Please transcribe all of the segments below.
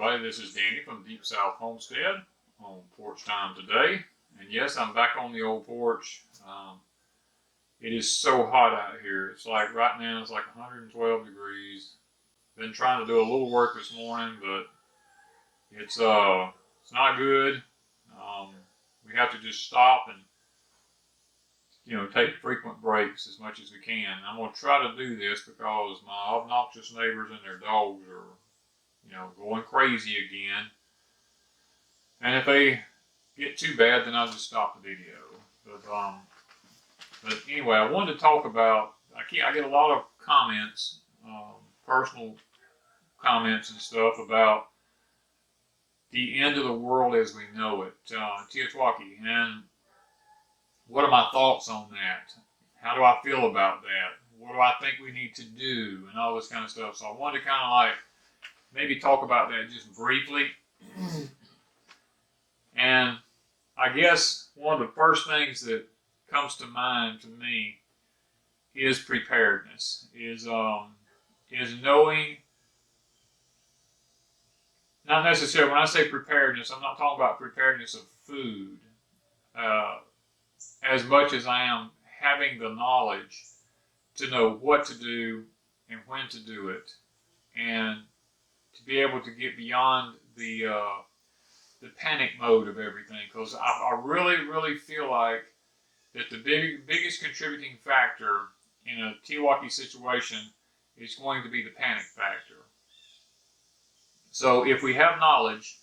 everybody, this is Danny from Deepsouth Homestead on porch time today. And yes, I'm back on the old porch. It is so hot out here. It's like right now it's like 112 degrees. Been trying to do a little work this morning, but it's not good. We have to just stop and take frequent breaks as much as we can. I'm going to try to do this because my obnoxious neighbors and their dogs are going crazy again. And if they get too bad, then I'll just stop the video. But anyway, I wanted to talk about, I get a lot of comments, personal comments and stuff about the end of the world as we know it, TEOTWAWKI, and what are my thoughts on that? How do I feel about that? What do I think we need to do? And all this kind of stuff. So I wanted to kind of maybe talk about that just briefly. And I guess one of the first things that comes to mind to me is preparedness, is knowing, not necessarily, when I say preparedness, I'm not talking about preparedness of food as much as I am having the knowledge to know what to do and when to do it, and to be able to get beyond the panic mode of everything, because I really feel like that the biggest contributing factor in a TEOTWAWKI situation is going to be the panic factor. So if we have knowledge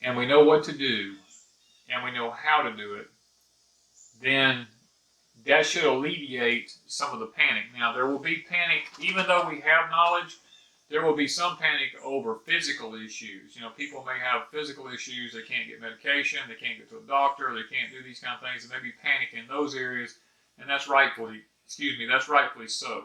and we know what to do and we know how to do it, then that should alleviate some of the panic. Now, there will be panic, even though we have knowledge, there will be some panic over physical issues. People may have physical issues, they can't get medication, they can't get to a doctor, they can't do these kind of things, and maybe panic in those areas, and that's rightfully so.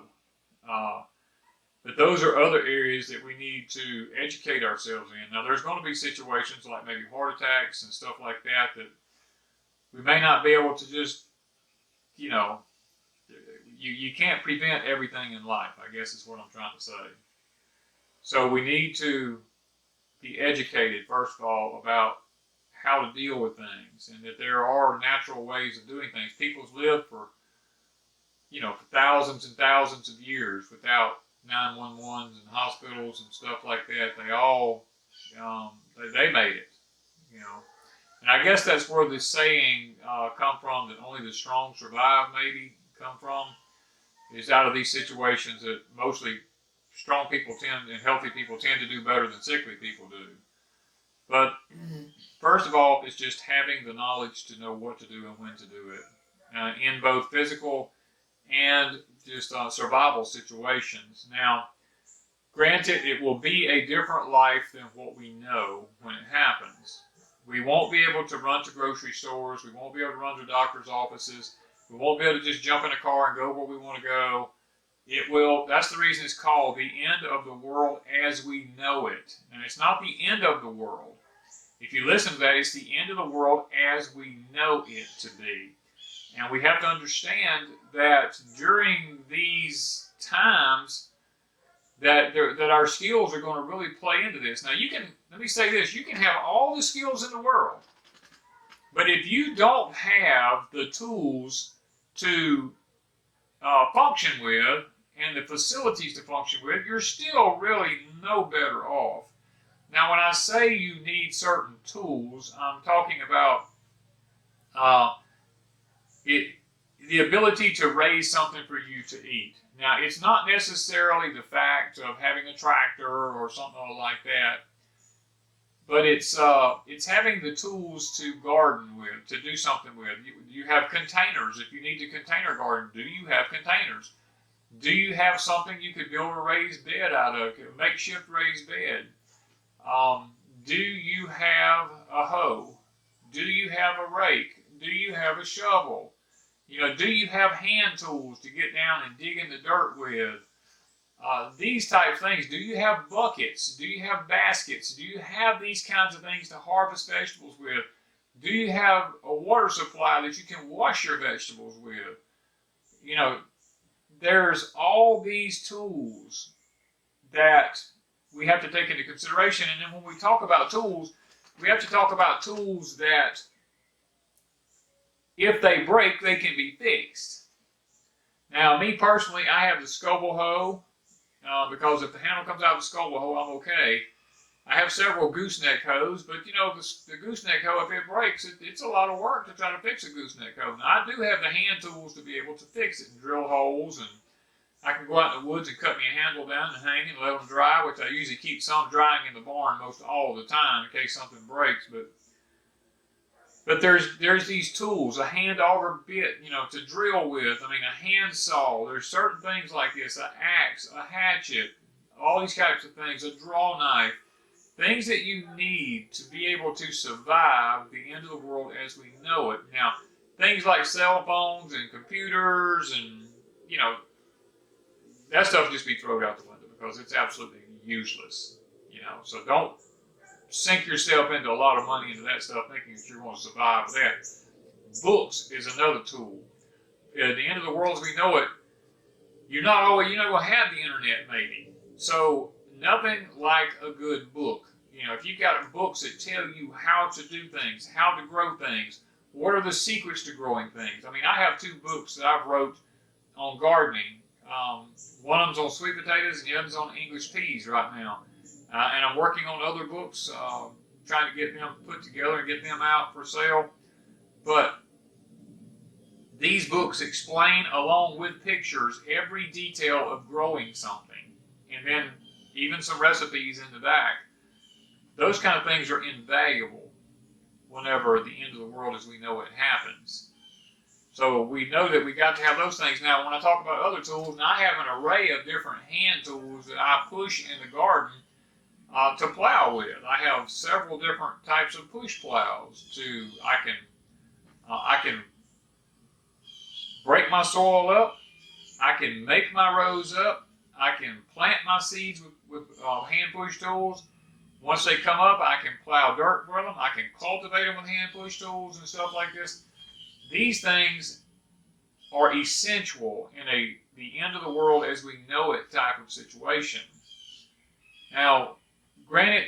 But those are other areas that we need to educate ourselves in. Now, there's going to be situations like maybe heart attacks and stuff like that we may not be able to just, you can't prevent everything in life, I guess is what I'm trying to say. So we need to be educated, first of all, about how to deal with things, and that there are natural ways of doing things. People's lived for thousands and thousands of years without 911s and hospitals and stuff like that. They all, they made it, And I guess that's where the saying come from, that only the strong survive, maybe come from, is out of these situations that mostly strong people and healthy people tend to do better than sickly people do. But first of all, it's just having the knowledge to know what to do and when to do it, in both physical and just survival situations. Now, granted, it will be a different life than what we know when it happens. We won't be able to run to grocery stores. We won't be able to run to doctor's offices. We won't be able to just jump in a car and go where we want to go. That's the reason it's called the end of the world as we know it. And it's not the end of the world. If you listen to that, it's the end of the world as we know it to be. And we have to understand that during these times that our skills are going to really play into this. Now, let me say this, you can have all the skills in the world, but if you don't have the tools to function with and the facilities to function with, you're still really no better off. Now, when I say you need certain tools, I'm talking about the ability to raise something for you to eat. Now, it's not necessarily the fact of having a tractor or something like that, but it's having the tools to garden with, to do something with. You have containers. If you need to container garden, do you have containers? Do you have something you could build a raised bed out of, a makeshift raised bed? Do you have a hoe? Do you have a rake? Do you have a shovel? Do you have hand tools to get down and dig in the dirt with? These type of things. Do you have buckets? Do you have baskets? Do you have these kinds of things to harvest vegetables with? Do you have a water supply that you can wash your vegetables with? There's all these tools that we we have to take into consideration. And then when we talk about tools, we have to talk about tools that, if they break, they can be fixed. Now, me personally, I have the Scoville hoe, because if the handle comes out of the Scoville hoe, I'm okay. I have several gooseneck hoes, but you know, the gooseneck hoe, if it breaks, it's a lot of work to try to fix a gooseneck hoe. Now, I do have the hand tools to be able to fix it and drill holes, and I can go out in the woods and cut me a handle down and hang it and let them dry, which I usually keep some drying in the barn most all the time in case something breaks. But there's these tools, a hand auger bit, you know, to drill with. I mean, a hand saw. There's certain things like this, an axe, a hatchet, all these types of things, a draw knife. Things that you need to be able to survive the end of the world as we know it. Now, things like cell phones and computers and, you know, that stuff just be thrown out the window because it's absolutely useless. You know, so don't sink yourself into a lot of money into that stuff thinking that you're going to survive with that. Books is another tool. At the end of the world as we know it, you're not going to have the internet maybe. So nothing like a good book. You know, if you've got books that tell you how to do things, how to grow things, what are the secrets to growing things? I mean, I have 2 books that I've wrote on gardening. One of them's on sweet potatoes and the other's on English peas right now. And I'm working on other books, trying to get them put together and get them out for sale. But these books explain, along with pictures, every detail of growing something. And then even some recipes in the back. Those kind of things are invaluable whenever the end of the world as we know it happens. So we know that we got to have those things. Now, when I talk about other tools, I have an array of different hand tools that I push in the garden to plow with. I have several different types of push plows. I can break my soil up. I can make my rows up. I can plant my seeds with hand push tools. Once they come up, I can plow dirt for them. I can cultivate them with hand push tools and stuff like this. These things are essential in the end of the world as we know it type of situation. Now, granted,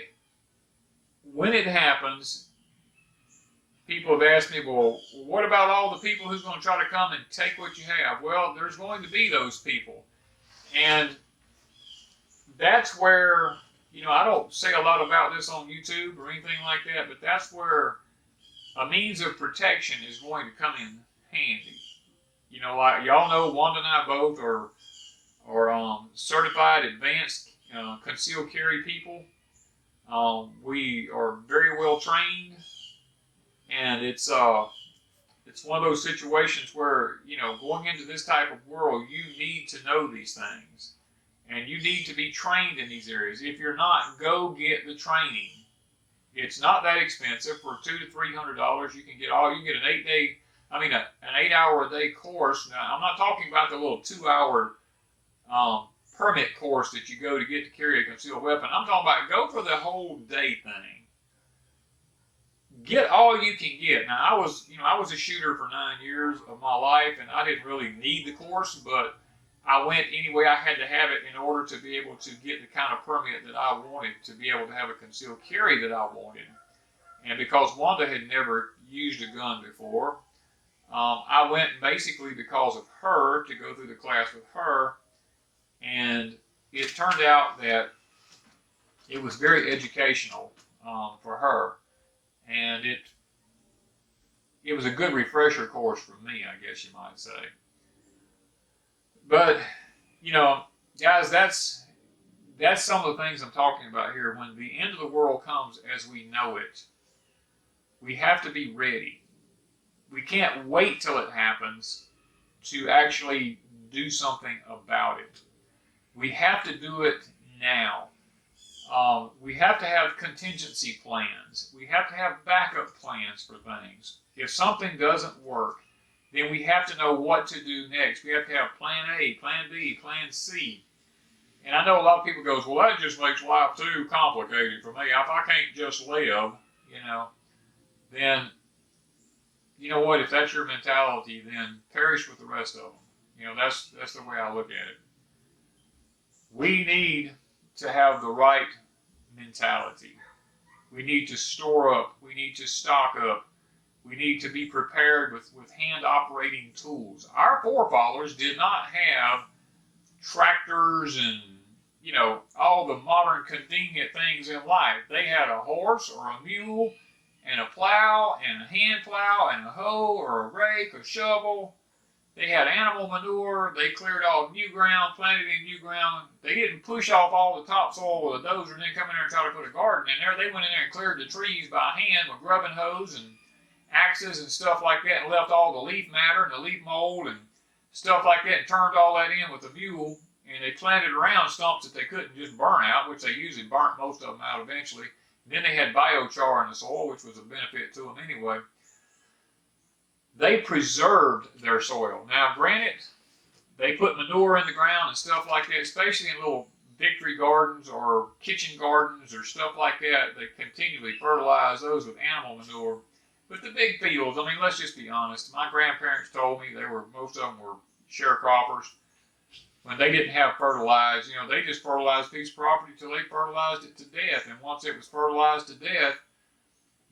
when it happens, people have asked me, well, what about all the people who's going to try to come and take what you have? Well, there's going to be those people. And that's where, you know, I don't say a lot about this on YouTube or anything like that, but that's where a means of protection is going to come in handy. You know, like y'all know, Wanda and I both are certified advanced concealed carry people. We are very well trained, and it's one of those situations where, you know, going into this type of world, you need to know these things. And you need to be trained in these areas. If you're not, go get the training. It's not that expensive. For $200 to $300, you can get an 8-hour a day course. Now, I'm not talking about the little 2-hour permit course that you go to get to carry a concealed weapon. I'm talking about go for the whole day thing. Get all you can get. Now, I was a shooter for 9 years of my life, and I didn't really need the course, but I went anyway. I had to have it in order to be able to get the kind of permit that I wanted to be able to have a concealed carry that I wanted. And because Wanda had never used a gun before, I went basically because of her to go through the class with her. And it turned out that it was very educational for her. And it was a good refresher course for me, I guess you might say. But, you know, guys, that's some of the things I'm talking about here. When the end of the world comes as we know it, we have to be ready. We can't wait till it happens to actually do something about it. We have to do it now. We have to have contingency plans. We have to have backup plans for things. If something doesn't work, then we have to know what to do next. We have to have plan A, plan B, plan C. And I know a lot of people goes, well, that just makes life too complicated for me. If I can't just live, then, you know what, if that's your mentality, then perish with the rest of them. That's the way I look at it. We need to have the right mentality. We need to store up. We need to stock up. We need to be prepared with hand-operating tools. Our forefathers did not have tractors and, you know, all the modern convenient things in life. They had a horse or a mule and a plow and a hand plow and a hoe or a rake or shovel. They had animal manure. They cleared all new ground, planted in new ground. They didn't push off all the topsoil with a dozer and then come in there and try to put a garden in there. They went in there and cleared the trees by hand with grubbing hoes and axes and stuff like that, and left all the leaf matter and the leaf mold and stuff like that, and turned all that in with a mule, and they planted around stumps that they couldn't just burn out, which they usually burnt most of them out eventually. And then they had biochar in the soil, which was a benefit to them anyway. They preserved their soil. Now, granted, they put manure in the ground and stuff like that, especially in little victory gardens or kitchen gardens or stuff like that. They continually fertilize those with animal manure. But the big fields, I mean, let's just be honest. My grandparents told me most of them were sharecroppers. When they didn't have fertilized, you know, they just fertilized a piece of property till they fertilized it to death. And once it was fertilized to death,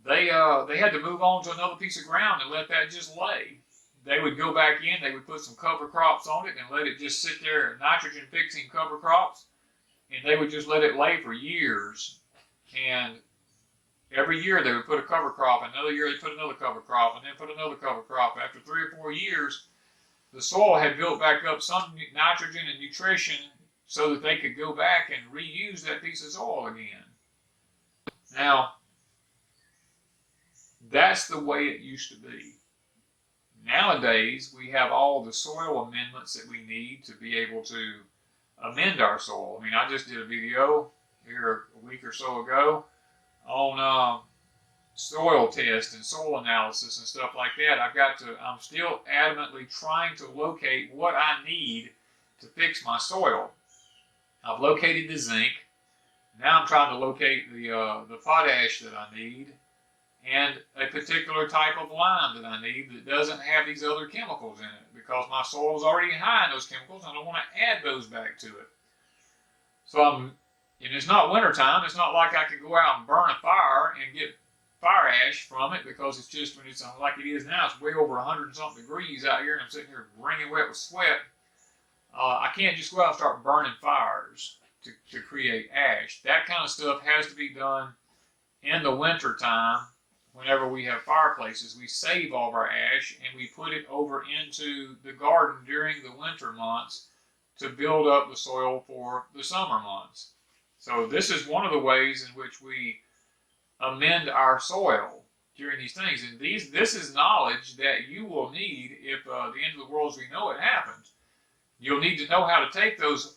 they had to move on to another piece of ground and let that just lay. They would go back in, they would put some cover crops on it and let it just sit there, nitrogen fixing cover crops, and they would just let it lay for years. And every year they would put a cover crop, another year they put another cover crop, and then put another cover crop. After 3 or 4 years, the soil had built back up some nitrogen and nutrition so that they could go back and reuse that piece of soil again. Now, that's the way it used to be. Nowadays, we have all the soil amendments that we need to be able to amend our soil. I mean, I just did a video here a week or so ago on soil test and soil analysis and stuff like that. I'm still adamantly trying to locate what I need to fix my soil. I've located the zinc. Now I'm trying to locate the potash that I need and a particular type of lime that I need that doesn't have these other chemicals in it, because my soil is already high in those chemicals and I don't want to add those back to it. So and it's not wintertime. It's not like I could go out and burn a fire and get fire ash from it, because it's just, when it's like it is now, it's way over 100 and something degrees out here and I'm sitting here wringing wet with sweat. I can't just go out and start burning fires to create ash. That kind of stuff has to be done in the winter time. Whenever we have fireplaces, we save all of our ash and we put it over into the garden during the winter months to build up the soil for the summer months. So this is one of the ways in which we amend our soil during these things. And this is knowledge that you will need if the end of the world as we know it happens. You'll need to know how to take those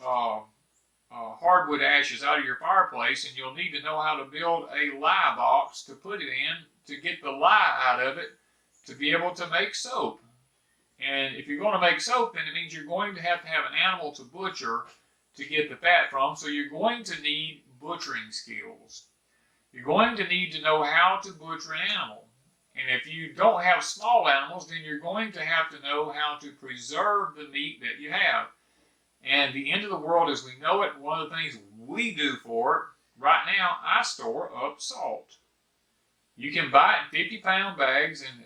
hardwood ashes out of your fireplace, and you'll need to know how to build a lye box to put it in to get the lye out of it to be able to make soap. And if you're going to make soap, then it means you're going to have an animal to butcher to get the fat from. So you're going to need butchering skills. You're going to need to know how to butcher an animal. And if you don't have small animals, then you're going to have to know how to preserve the meat that you have. And the end of the world as we know it, one of the things we do for it, right now, I store up salt. You can buy it in 50-pound bags and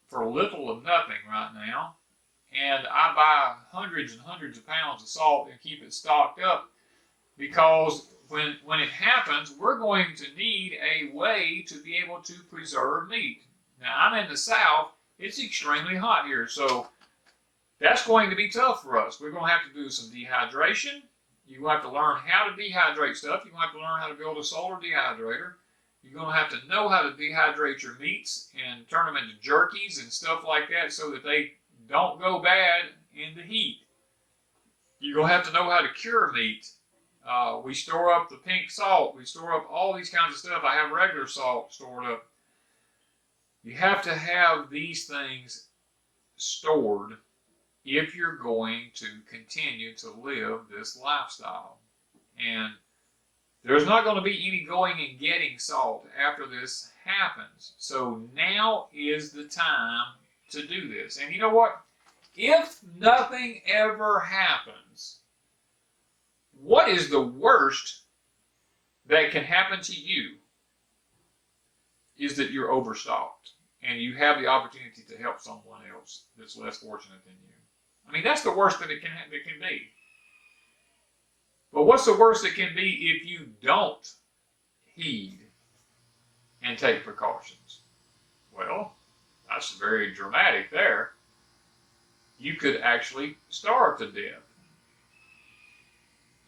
for little of nothing right now. And I buy hundreds and hundreds of pounds of salt and keep it stocked up, because when it happens, we're going to need a way to be able to preserve meat. Now, I'm in the South. It's extremely hot here, so that's going to be tough for us. We're going to have to do some dehydration. You're going to have to learn how to dehydrate stuff. You're going to have to learn how to build a solar dehydrator. You're going to have to know how to dehydrate your meats and turn them into jerkies and stuff like that so that they don't go bad in the heat. You're going to have to know how to cure meat. We store up the pink salt. We store up all these kinds of stuff. I have regular salt stored up. You have to have these things stored if you're going to continue to live this lifestyle. And there's not going to be any going and getting salt after this happens. So now is the time to do this. And you know what? If nothing ever happens, what is the worst that can happen to you is that you're overstocked and you have the opportunity to help someone else that's less fortunate than you. I mean, that's the worst that it can be. But what's the worst it can be if you don't heed and take precautions? Well, that's very dramatic there. You could actually starve to death.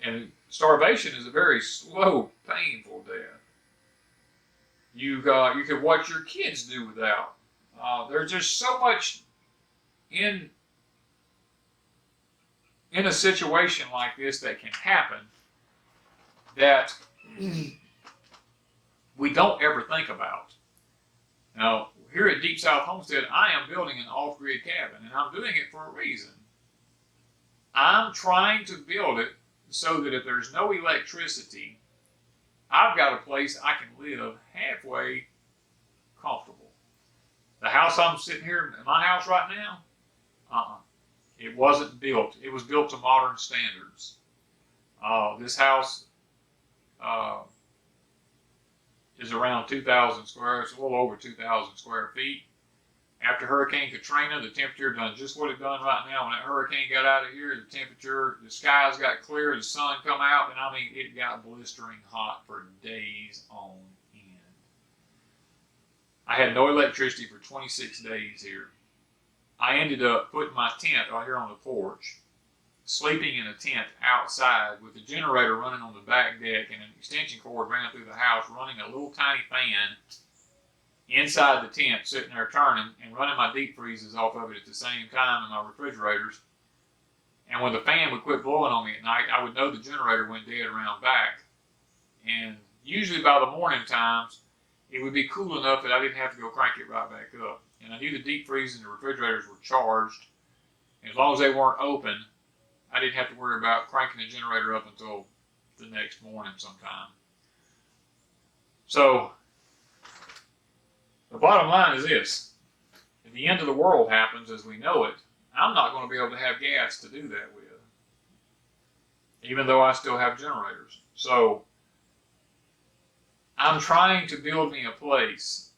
And starvation is a very slow, painful death. You could watch your kids do without. There's just so much in a situation like this that can happen that we don't ever think about. Now, here at Deepsouth Homestead, I am building an off-grid cabin, and I'm doing it for a reason. I'm trying to build it so that if there's no electricity, I've got a place I can live halfway comfortable. The house I'm sitting here in my house right now, it wasn't built. It was built to modern standards. This house is around 2,000 square. It's a little over 2,000 square feet. After Hurricane Katrina, the temperature done just what it done right now. When that hurricane got out of here, the temperature, the skies got clear, the sun come out, and I mean, it got blistering hot for days on end. I had no electricity for 26 days here. I ended up putting my tent out here on the porch, sleeping in a tent outside with the generator running on the back deck and an extension cord ran through the house, running a little tiny fan inside the tent, sitting there turning and running my deep freezes off of it at the same time and my refrigerators. And when the fan would quit blowing on me at night, I would know the generator went dead around back. And usually by the morning times, it would be cool enough that I didn't have to go crank it right back up. And I knew the deep freeze and the refrigerators were charged. And as long as they weren't open, I didn't have to worry about cranking the generator up until the next morning sometime. So, the bottom line is this. If the end of the world happens as we know it, I'm not going to be able to have gas to do that with, even though I still have generators. So, I'm trying to build me a place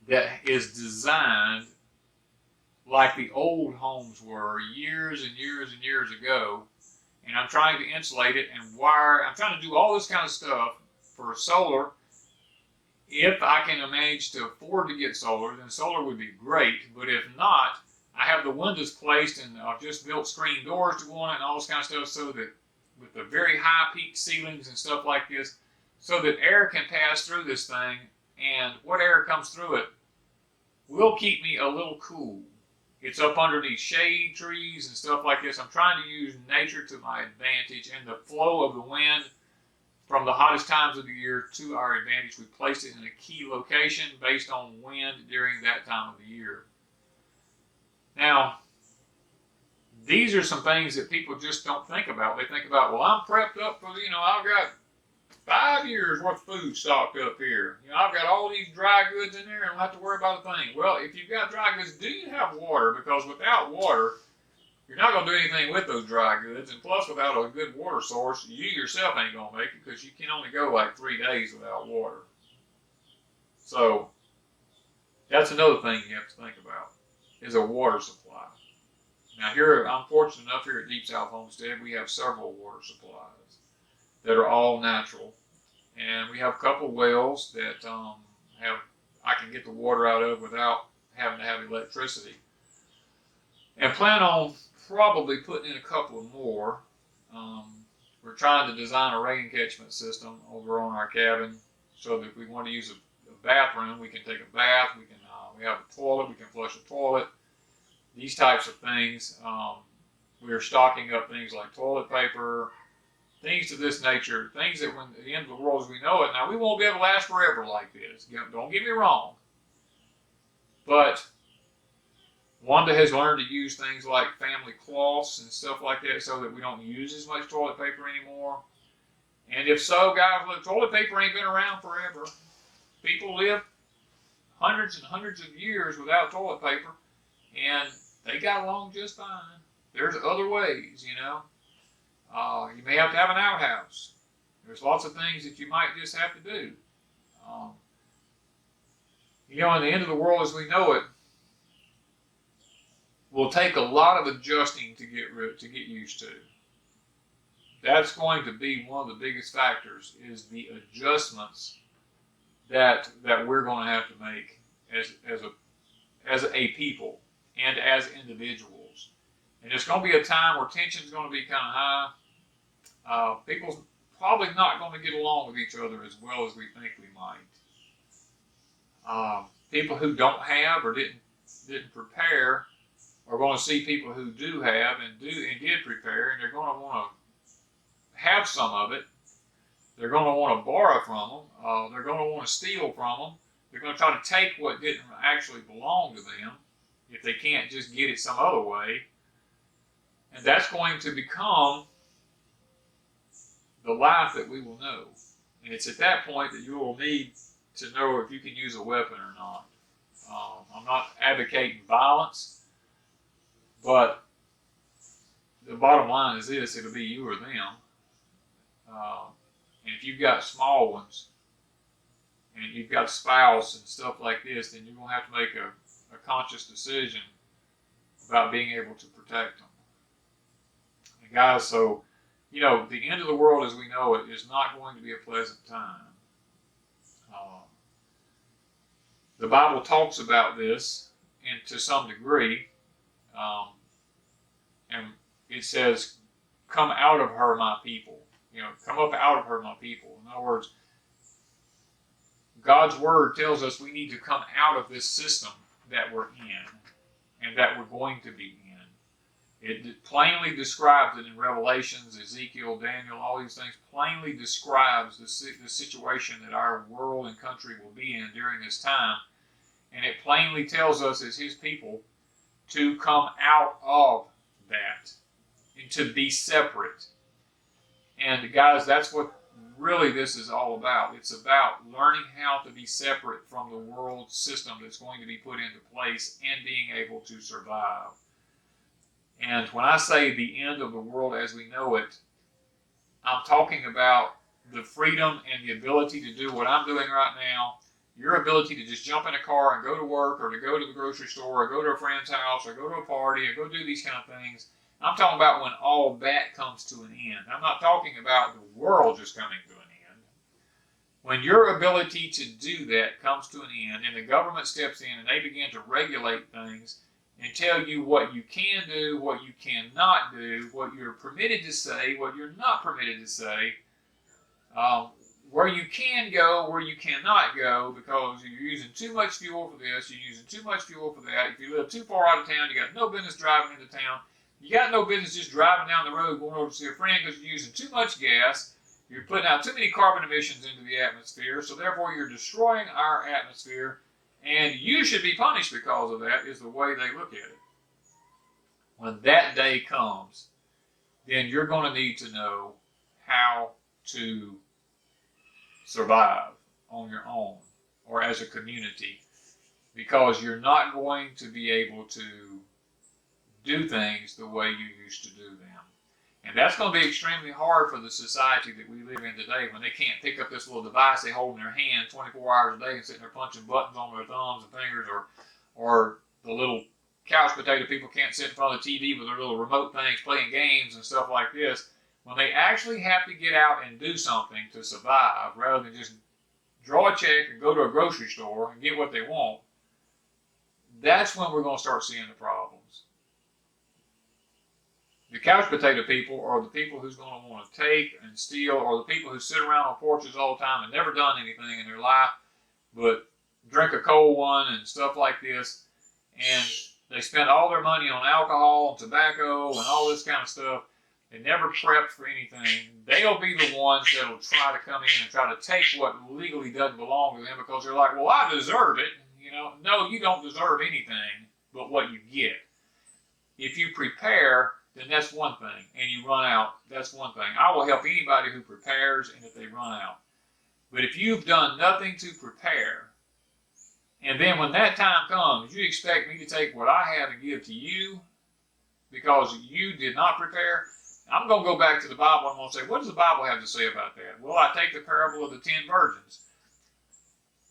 that is designed like the old homes were years and years and years ago, and I'm trying to insulate it and wire. I'm trying to do all this kind of stuff for solar. If I can manage to afford to get solar, then solar would be great, but if not, I have the windows placed and I've just built screen doors to go on it and all this kind of stuff so that with the very high peak ceilings and stuff like this, so that air can pass through this thing, and what air comes through it will keep me a little cool. It's up underneath shade trees and stuff like this. I'm trying to use nature to my advantage and the flow of the wind from the hottest times of the year to our advantage. We placed it in a key location based on wind during that time of the year. Now, these are some things that people just don't think about. They think about, well, I'm prepped up for, I've got 5 years worth of food stocked up here. I've got all these dry goods in there and I don't have to worry about a thing. Well, if you've got dry goods, do you have water? Because without water, you're not going to do anything with those dry goods. And plus, without a good water source, you yourself ain't going to make it because you can only go like 3 days without water. So, that's another thing you have to think about, is a water supply. Now here, I'm fortunate enough here at Deepsouth Homestead, we have several water supplies that are all natural. And we have a couple of wells that I can get the water out of without having to have electricity. And plan on probably putting in a couple of more. We're trying to design a rain catchment system over on our cabin so that if we want to use a bathroom, we can take a bath, we have a toilet, we can flush a toilet, these types of things. We're stocking up things like toilet paper, things to this nature, things that when at the end of the world as we know it, now we won't be able to last forever like this, don't get me wrong, but Wanda has learned to use things like family cloths and stuff like that so that we don't use as much toilet paper anymore. And if so, guys, look, toilet paper ain't been around forever. People live hundreds and hundreds of years without toilet paper, and they got along just fine. There's other ways, you may have to have an outhouse. There's lots of things that you might just have to do. You know, in the end of the world as we know it, will take a lot of adjusting to get used to. That's going to be one of the biggest factors, is the adjustments that we're going to have to make as a people and as individuals. And it's going to be a time where tension's going to be kind of high. People's probably not going to get along with each other as well as we think we might. People who don't have or didn't prepare are going to see people who do have and did prepare, and they're going to want to have some of it. They're going to want to borrow from them. They're going to want to steal from them. They're going to try to take what didn't actually belong to them if they can't just get it some other way. And that's going to become the life that we will know. And it's at that point that you will need to know if you can use a weapon or not. I'm not advocating violence, but the bottom line is this: it'll be you or them. And if you've got small ones, and you've got a spouse and stuff like this, then you're going to have to make a conscious decision about being able to protect them. And guys, so, you know, the end of the world as we know it is not going to be a pleasant time. The Bible talks about this and to some degree, and it says, "Come out of her, my people." You know, come up out of her, my people. In other words, God's word tells us we need to come out of this system that we're in and that we're going to be in. It plainly describes it in Revelations, Ezekiel, Daniel, all these things plainly describes the situation that our world and country will be in during this time. And it plainly tells us as his people to come out of that and to be separate. And guys, that's what really this is all about. It's about learning how to be separate from the world system that's going to be put into place and being able to survive. And when I say the end of the world as we know it, I'm talking about the freedom and the ability to do what I'm doing right now. Your ability to just jump in a car and go to work, or to go to the grocery store, or go to a friend's house, or go to a party, or go do these kind of things. I'm talking about when all that comes to an end. I'm not talking about the world just coming to an end. When your ability to do that comes to an end, and the government steps in and they begin to regulate things and tell you what you can do, what you cannot do, what you're permitted to say, what you're not permitted to say, where you can go, where you cannot go, because you're using too much fuel for this, you're using too much fuel for that. If you live too far out of town, you got no business driving into town. You got no business just driving down the road going over to see a friend because you're using too much gas. You're putting out too many carbon emissions into the atmosphere, so therefore you're destroying our atmosphere, and you should be punished because of that, is the way they look at it. When that day comes, then you're going to need to know how to survive on your own or as a community, because you're not going to be able to do things the way you used to do them. And that's going to be extremely hard for the society that we live in today, when they can't pick up this little device they hold in their hand 24 hours a day and sitting there punching buttons on their thumbs and fingers, or the little couch potato people can't sit in front of the TV with their little remote things playing games and stuff like this. When they actually have to get out and do something to survive, rather than just draw a check and go to a grocery store and get what they want, that's when we're going to start seeing the problems. The couch potato people are the people who's going to want to take and steal, or the people who sit around on porches all the time and never done anything in their life but drink a cold one and stuff like this, and they spend all their money on alcohol and tobacco and all this kind of stuff. They never prepped for anything. They'll be the ones that'll try to come in and try to take what legally doesn't belong to them, because they're like, well, I deserve it. You know, no, you don't deserve anything but what you get. If you prepare, then that's one thing, and you run out, that's one thing. I will help anybody who prepares and if they run out. But if you've done nothing to prepare, and then when that time comes, you expect me to take what I have and give to you because you did not prepare, I'm going to go back to the Bible and I'm going to say, what does the Bible have to say about that? Well, I take the parable of the 10 virgins.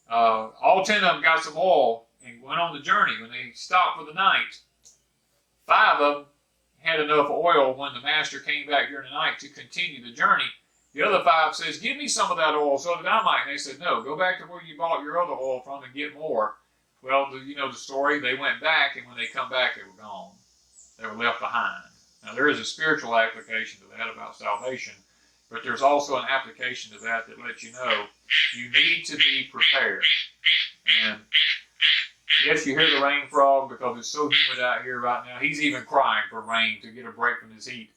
All 10 of them got some oil and went on the journey. When they stopped for the night, 5 of them had enough oil when the master came back during the night to continue the journey. The other 5 says, give me some of that oil so that I might. And they said, no, go back to where you bought your other oil from and get more. Well, you know the story. They went back, and when they come back, they were gone. They were left behind. Now, there is a spiritual application to that about salvation, but there's also an application to that that lets you know you need to be prepared. And yes, you hear the rain frog because it's so humid out here right now. He's even crying for rain to get a break from this heat.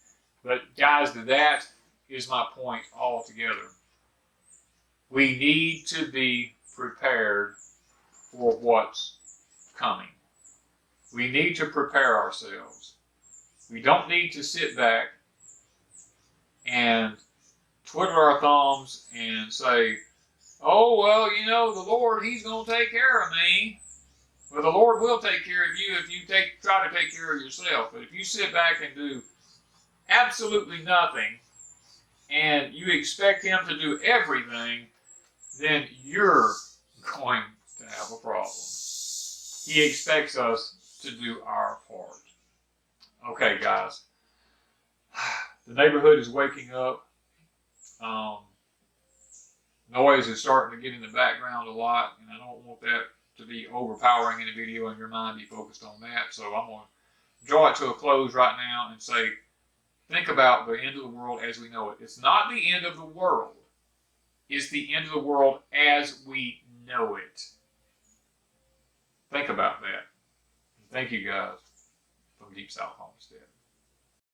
But guys, that is my point altogether. We need to be prepared for what's coming. We need to prepare ourselves. We don't need to sit back and twiddle our thumbs and say, oh, well, you know, the Lord, He's going to take care of me. Well, the Lord will take care of you if you try to take care of yourself. But if you sit back and do absolutely nothing and you expect Him to do everything, then you're going to have a problem. He expects us to do our part. Okay, guys. The neighborhood is waking up. Noise is starting to get in the background a lot, and I don't want that to be overpowering in the video and your mind be focused on that. So I'm going to draw it to a close right now and say, think about the end of the world as we know it. It's not the end of the world. It's the end of the world as we know it. Think about that. And thank you guys from Deepsouth Homestead.